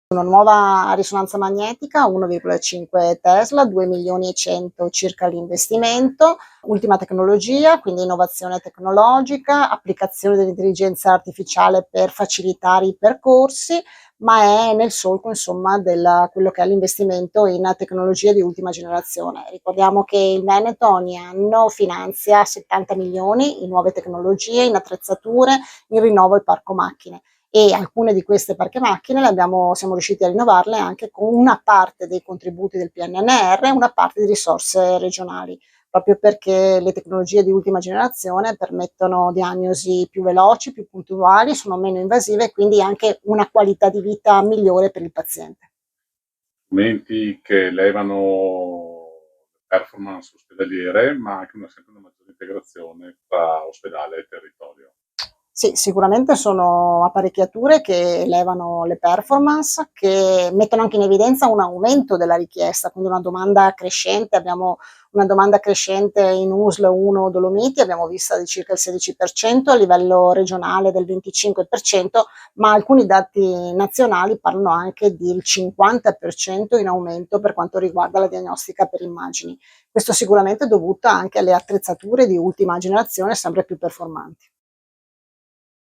Una nuova risonanza magnetica, 1,5 Tesla, 2.100.000 circa l'investimento, ultima tecnologia, quindi innovazione tecnologica, applicazione dell'intelligenza artificiale per facilitare i percorsi, ma è nel solco insomma quello che è l'investimento in tecnologie di ultima generazione. Ricordiamo che il Veneto ogni anno finanzia 70 milioni in nuove tecnologie, in attrezzature, in rinnovo e parco macchine, e alcune di queste parche macchine siamo riusciti a rinnovarle anche con una parte dei contributi del PNRR e una parte di risorse regionali, proprio perché le tecnologie di ultima generazione permettono diagnosi più veloci, più puntuali, sono meno invasive e quindi anche una qualità di vita migliore per il paziente. Strumenti che elevano performance ospedaliere, ma anche sempre una maggiore integrazione tra ospedale e territorio. Sì, sicuramente sono apparecchiature che elevano le performance, che mettono anche in evidenza un aumento della richiesta, quindi una domanda crescente. Abbiamo una domanda crescente in USL 1 Dolomiti, abbiamo vista di circa il 16%, a livello regionale del 25%, ma alcuni dati nazionali parlano anche del 50% in aumento per quanto riguarda la diagnostica per immagini. Questo sicuramente è dovuto anche alle attrezzature di ultima generazione sempre più performanti.